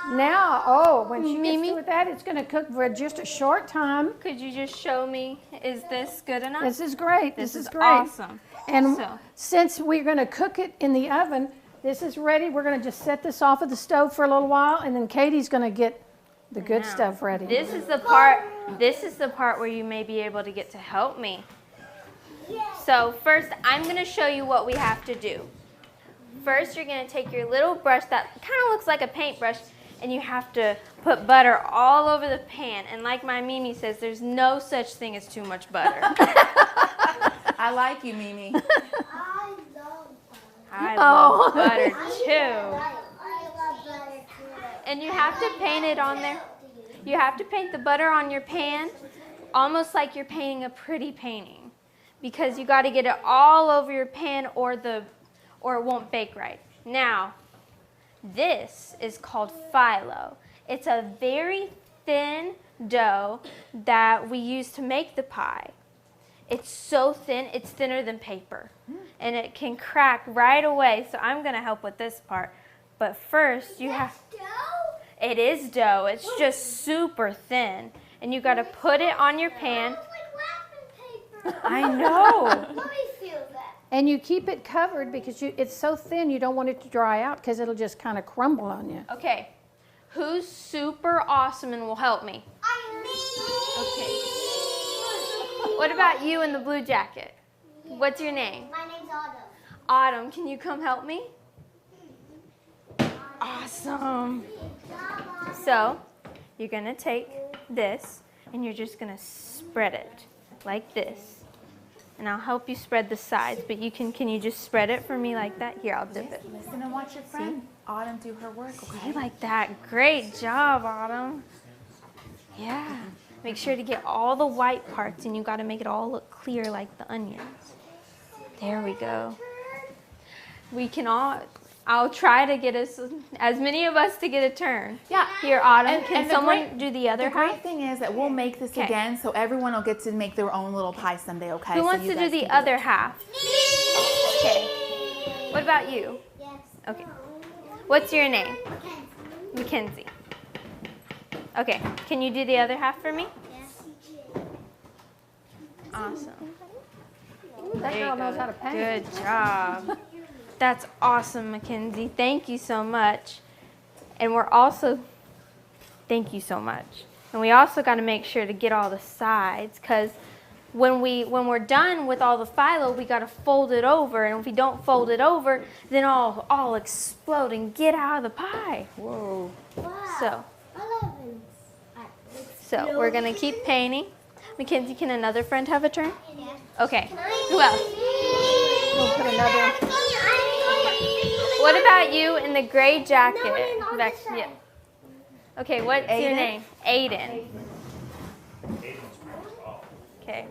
Now, when she Mimi? gets through with that, it's going to cook for just a short time. Could you just show me, is this good enough? This is great. This is is great. awesome. And So- since we're going to cook it in the oven, this is ready. We're going to just set this off of the stove for a little while, and then Katie's going to get the good Now, stuff ready. This is the part where you may be able to get to help me. So first, I'm going to show you what we have to do. First, you're going to take your little brush that kind of looks like a paintbrush, and you have to put butter all over the pan. And like my Mimi says, there's no such thing as too much butter. I like you, Mimi. I love butter too. I love butter too. And you have to paint it on there. You have to paint the butter on your pan almost like you're painting a pretty painting, because you got to get it all over your pan or it won't bake right. Now, this is called phyllo. It's a very thin dough that we use to make the pie. It's so thin, it's thinner than paper. And it can crack right away, so I'm going to help with this part. But first, you have... It is dough. It's just super thin. And you got to put it on your pan. It's like wrapping paper. I know. Let me feel that. And you keep it covered because it's so thin you don't want it to dry out because it'll just kind of crumble on you. Okay. Who's super awesome and will help me? Okay. What about you in the blue jacket? What's your name? My name's Autumn. Autumn, can you come help me? Awesome. So, you're going to take this and you're just going to spread it like this. And I'll help you spread the sides, but can you just spread it for me like that? Here, I'll dip it. Listen and watch your friend Autumn do her work, See, okay? like that. Great job, Autumn. Yeah. Make sure to get all the white parts, and you got to make it all look clear like the onions. There we go. I'll try to get as many of us to get a turn. Yeah. Here, Autumn, And- can and the someone do the other The great half? thing is that we'll make this 'Kay. again, so everyone will get to make their own little pie someday, okay? Who So wants you to do guys the can other half? Okay. What about you? Yes. Okay. What's your name? Mackenzie. Okay. Can you do the other half for me? Yes. Awesome. That There you girl knows go. how to paint. Good job. That's awesome, Mackenzie. Thank you so much. And we're also Thank you so much. And we also got to make sure to get all the sides, because when we're done with all the phyllo, we got to fold it over. And if we don't fold it over, then all explode and get out of the pie. Whoa. So, Wow. we're going to keep painting. Mackenzie, can another friend have a turn? Okay. Who else? We'll put another. What about you in the gray jacket? Yeah. Okay, what's your Aiden? name? Aiden. Okay.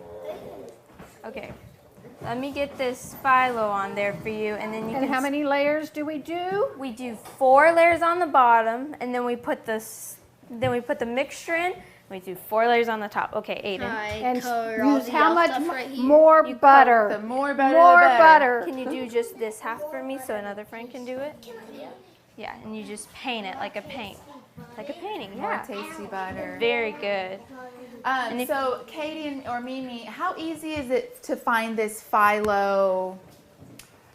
Okay. Let me get this phyllo on there for you, and then you And can. how many layers do we do? We do 4 layers on the bottom, and then we put this. Then we put the mixture in. We do 4 layers on the top. Okay, Aiden. And use how much more The butter? more butter, More the better. butter. Can you do just this half for me so another friend can do it? Yeah, and you just paint it like a paint. Like a painting, More yeah. tasty butter. Very good. And if- So, Kadie or Mimi, how easy is it to find this phyllo?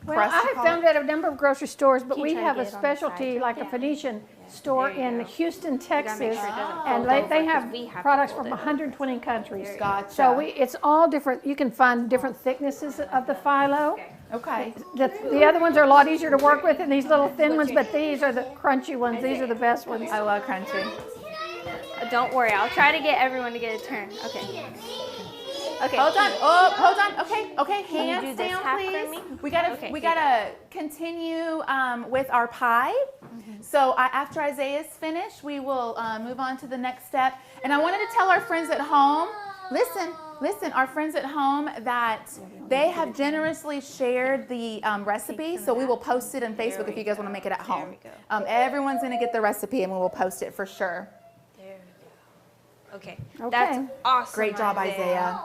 Well, crust, I you have call found it? it at a number of grocery stores, but Can you we try to have a get it on the specialty, side? like a Phoenician store There you in go. Houston, gotta make Texas, sure it doesn't and fold they over, 'cause have we have to products fold from it. 120 countries. Gotcha. So it's all different. You can find different thicknesses of the phyllo. Okay. The other ones are a lot easier to work with than these little thin ones, but these are the crunchy ones. These are the best ones. I love crunchy. Don't worry, I'll try to get everyone to get a turn. Okay. Okay. Hold on. Oh, hold on. Okay. Okay. Can you do Hands this down, half for please. me? We gotta Okay, we you got gotta continue with our pie. So after Isaiah's finished, we will move on to the next step. And I wanted to tell our friends at home. Listen, our friends at home, that they have generously shared the recipe, so we will post it on Facebook if you guys want to make it at home. Everyone's going to get the recipe, and we will post it for sure. There we go. Okay. Okay. That's awesome. Great job, Isaiah.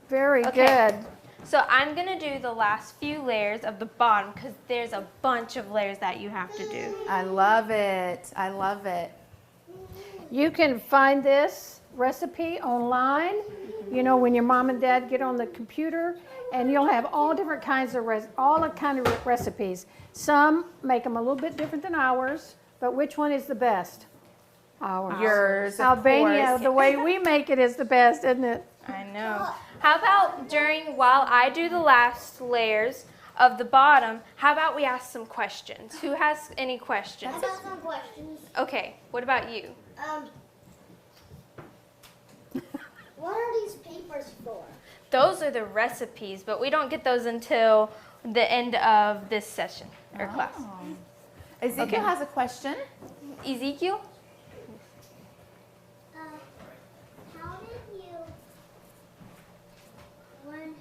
Very Okay. good. So I'm going to do the last few layers of the bottom, because there's a bunch of layers that you have to do. I love it. I love it. You can find this recipe online, you know, when your mom and dad get on the computer, and you'll have all different kinds of recipes. Some make them a little bit different than ours, but which one is the best? Ours. Yours, of Albania, course. the way we make it is the best, isn't it? I know. How about while I do the last layers of the bottom, how about we ask some questions? Who has any questions? I got some questions. Okay, what about you? What are these papers for? Those are the recipes, but we don't get those until the end of this session or class. Ezekiel Okay. has a question. Ezekiel? How did you learn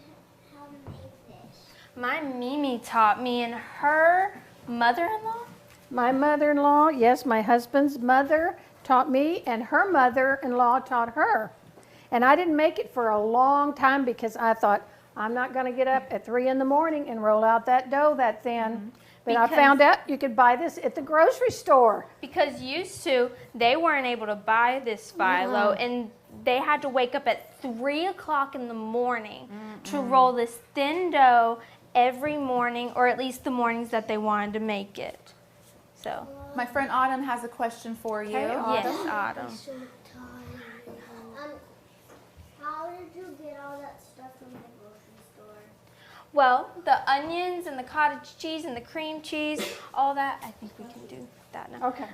how to make this? My Mimi taught me, and her mother-in-law? My mother-in-law, yes, my husband's mother taught me, and her mother-in-law taught her. And I didn't make it for a long time because I thought, I'm not going to get up at 3 in the morning and roll out that dough that thin. But I Because- found out you could buy this at the grocery store. Because used to, they weren't able to buy this phyllo, and they had to wake up at 3 o'clock in the morning to roll this thin dough every morning, or at least the mornings that they wanted to make it. So, My friend Autumn has a question for you. Okay, yes, Autumn. So tired. How did you get all that stuff from the grocery store? Well, the onions and the cottage cheese and the cream cheese, all that, I think we can do that now. Okay.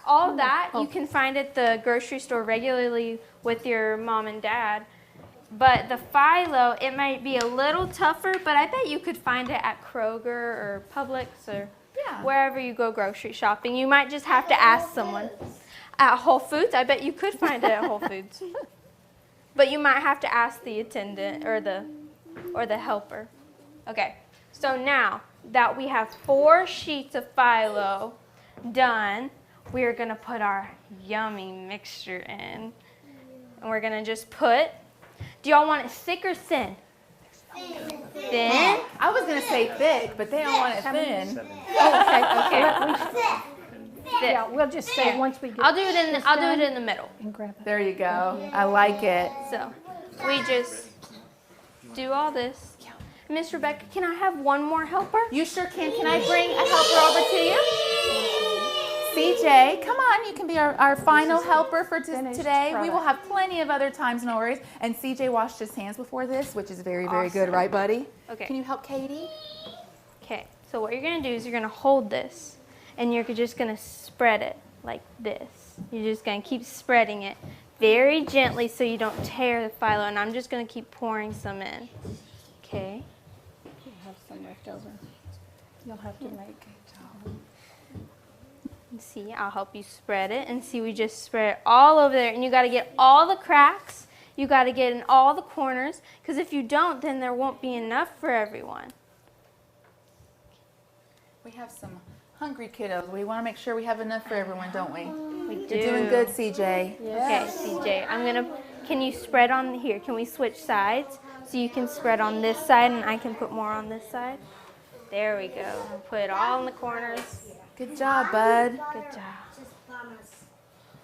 All that you can find at the grocery store regularly with your mom and dad. But the phyllo, it might be a little tougher, but I bet you could find it at Kroger or Publix or wherever you go grocery shopping. You might just have to ask someone. At Whole Foods, I bet you could find it at Whole Foods. But you might have to ask the attendant or the helper. Okay, so now that we have 4 sheets of phyllo done, we are gonna put our yummy mixture in. And we're gonna just put, do y'all want it thick or thin? Thin? I was going to say thick, but they don't want it thin. Okay. Yeah, we'll just say once we get I'll do it in the middle. and grab it. There you go. I like it. So we just do all this. Miss Rebecca, can I have one more helper? You sure can. Can I bring a helper over to you? CJ, come on, you can be our final helper for finished today. We will product. have plenty of other times, no worries. And CJ washed his hands before this, which is very, very good, right, buddy? Okay. Can you help Kadie? Okay, so what you're gonna do is you're gonna hold this and you're just gonna spread it like this. You're just gonna keep spreading it very gently so you don't tear the phyllo, and I'm just gonna keep pouring some in. Okay. You have some left over. You'll have to make. And see, I'll help you spread it, and see, we just spread it all over there, and you gotta get all the cracks, you gotta get in all the corners, because if you don't, then there won't be enough for everyone. We have some hungry kiddos. We want to make sure we have enough for everyone, don't we? We do. You're doing good, CJ. Okay, CJ, can you spread on here? Can we switch sides? So you can spread on this side and I can put more on this side. There we go. Put it all in the corners. Good job, bud. Good job.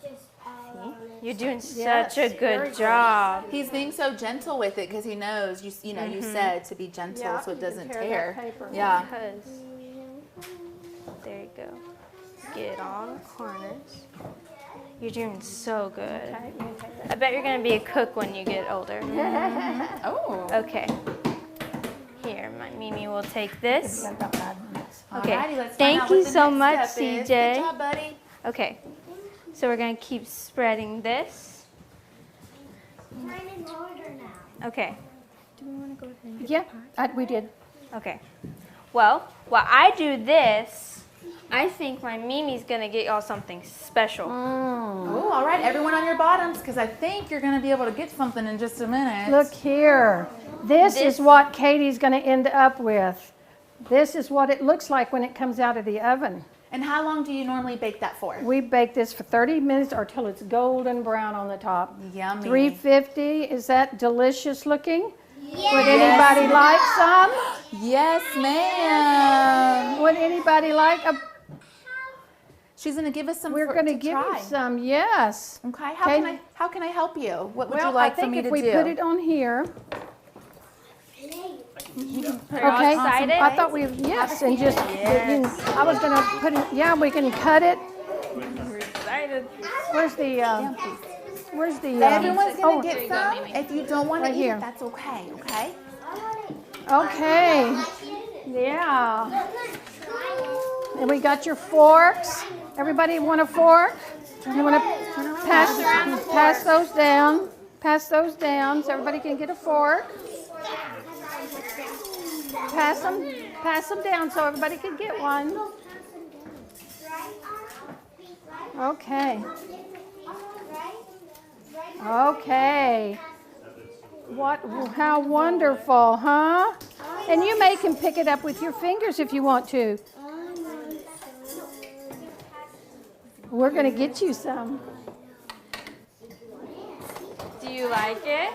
Just all See? You're doing Yes, such a very good good. job. He's being so gentle with it because he knows, you know, you said to be gentle Yeah, so it you can doesn't tear tear. that paper. Yeah. Because, there you go. Get it all in the corners. You're doing so good. Okay, you can take that. I bet you're going to be a cook when you get older. Oh. Okay. Here, my Mimi will take this. I've got bad ones. Okay. Alrighty, let's find Thank out you what the so next much, step is. CJ. Good job, buddy. Okay. So we're going to keep spreading this. Mine in order now. Okay. Do we want to go ahead and get Yeah, we did. Okay. Well, while I do this, I think my Mimi's going to get y'all something special. Oh, all right, everyone on your bottoms, because I think you're going to be able to get something in just a minute. Look here. This is what Katie's going to end up with. This is what it looks like when it comes out of the oven. And how long do you normally bake that for? We bake this for 30 minutes or till it's golden brown on the top. Yummy. 350. Is that delicious looking? Would anybody like some? Yes, ma'am. Would anybody like a? She's going to give us some. We're going to give you try. some. Yes. Okay. Okay. How can I help you? What would Well, you like I for think me if to we do? put it on here. Are y'all Okay. excited? I thought we yes, and just I was going to put it. Yeah, we can cut it. We're excited. Where's the? Where's the? Everyone's going oh, to get some. If you don't want Right to eat here. it, that's okay. Okay. Okay. Yeah. And we got your forks. Everybody want a fork? You want to pass those down? Pass those down so everybody can get a fork. Pass them down so everybody can get one. Okay. Okay. What? How wonderful, huh? And you can pick it up with your fingers if you want to. We're going to get you some. Do you like it?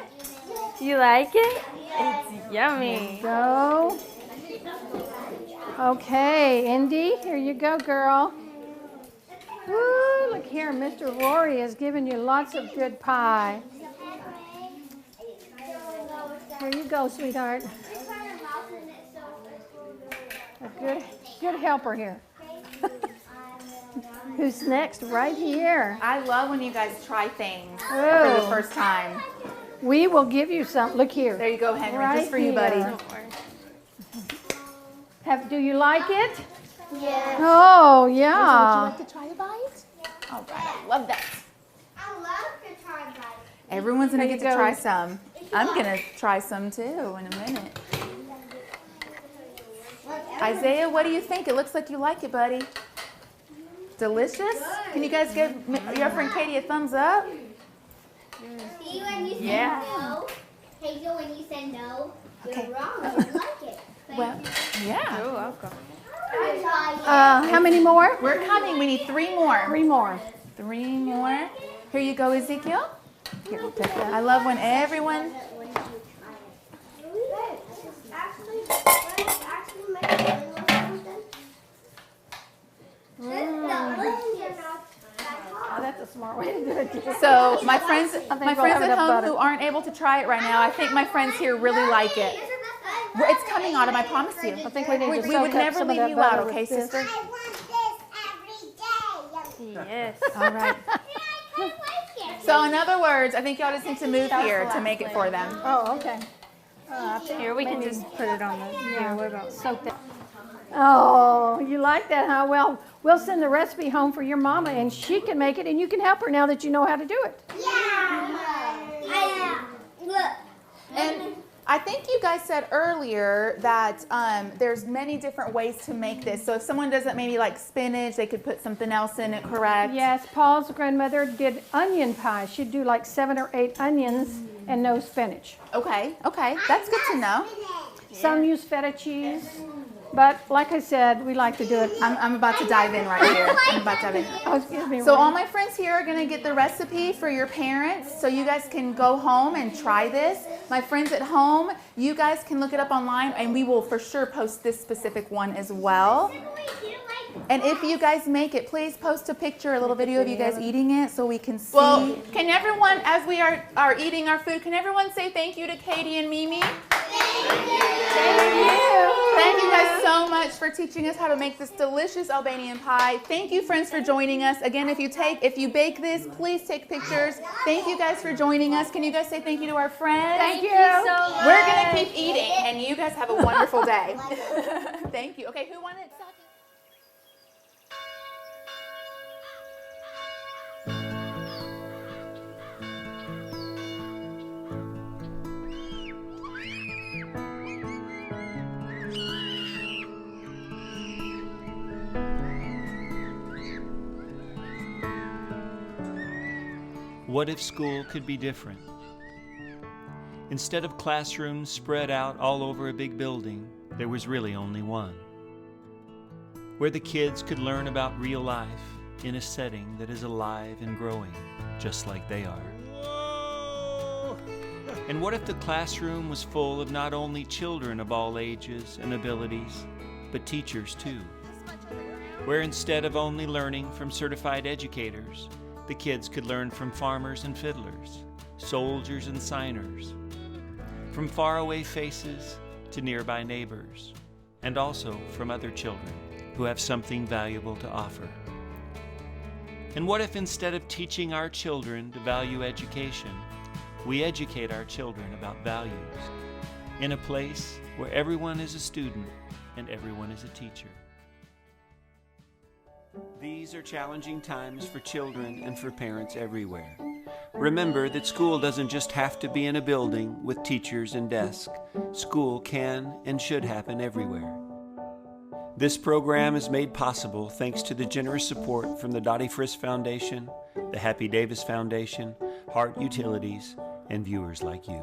Do you like it? It's yummy. Go. Okay, Indy, here you go, girl. Woo, look here, Mr. Rory has given you lots of good pie. Here you go, sweetheart. A good helper here. Who's next? Right here. I love when you guys try things for Oh. the first time. We will give you some. Look here. There you go, Henry. Right just for you, buddy. here. Do you like it? Yes. Oh, Would yeah. you like to try a bite? All right, I love that. I love to try bites. Everyone's gonna There get you to go. try some. I'm gonna try some too in a minute. Isaiah, what do you think? It looks like you like it, buddy. Delicious? Can you guys give your friend Kadie a thumbs up? See, when you said Yeah. no, Hazel, when you said no, Okay. you're wrong. You like it. Well, yeah. You're welcome. How many more? We're coming. We need 3 more. 3 more. 3 more. Here you go, Ezekiel. Here, take that. I love when everyone. Oh, that's a smart way to do it. So my friends we'll have at enough home butter. who aren't able to try it right now, I think my friends here really like it. It's coming out, I promise you. I think we need to We soak would up never some of leave that you butter out, with okay, this. sister? I want this every day. Yes. All right. I like it. So in other words, I think y'all just need to move here to make it for them. Oh, okay. Here, we can just put it on the. Yeah, what about soak that? Oh, you like that, huh? Well, we'll send the recipe home for your mama, and she can make it, and you can help her now that you know how to do it. Look. And I think you guys said earlier that there's many different ways to make this. So if someone doesn't maybe like spinach, they could put something else in it, correct? Yes, Paul's grandmother did onion pie. She'd do like 7 or 8 onions and no spinach. Okay, okay. That's good to know. Some use feta cheese, but like I said, we like to do it. I'm about to dive in right here. I'm about to dive in. Oh, excuse me. So all my friends here are going to get the recipe for your parents so you guys can go home and try this. My friends at home, you guys can look it up online and we will for sure post this specific one as well. And if you guys make it, please post a picture, a little video of you guys eating it so we can see. Well, can everyone, as we are eating our food, can everyone say thank you to Kadie and Mimi? Thank you guys so much for teaching us how to make this delicious Albanian pie. Thank you, friends, for joining us. Again, if you bake this, please take pictures. Thank you guys for joining us. Can you guys say thank you to our friends? Thank you. So much. We're going to keep eating, and you guys have a wonderful day. Thank you. Okay, who wanted second? What if school could be different? Instead of classrooms spread out all over a big building, there was really only one, where the kids could learn about real life in a setting that is alive and growing, just like they are. Whoa! And what if the classroom was full of not only children of all ages and abilities, but teachers too, where instead of only learning from certified educators, the kids could learn from farmers and fiddlers, soldiers and signers, from faraway faces to nearby neighbors, and also from other children who have something valuable to offer. And what if instead of teaching our children to value education, we educate our children about values in a place where everyone is a student and everyone is a teacher? These are challenging times for children and for parents everywhere. Remember that school doesn't just have to be in a building with teachers and desks. School can and should happen everywhere. This program is made possible thanks to the generous support from the Dottie Frist Foundation, the Happy Davis Foundation, Heart Utilities, and viewers like you.